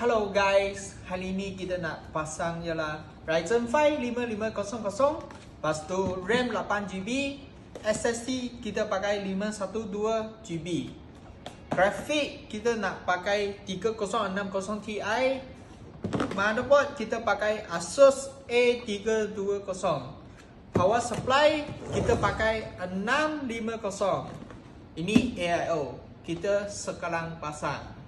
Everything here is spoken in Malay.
Hello guys, hari ini kita nak pasang ialah Ryzen 5 5500, lepas tu RAM 8GB, SSD kita pakai 512GB. Grafik kita nak pakai 3060 Ti. Motherboard kita pakai Asus A320. Power supply kita pakai 650. Ini AIO. Kita sekarang pasang.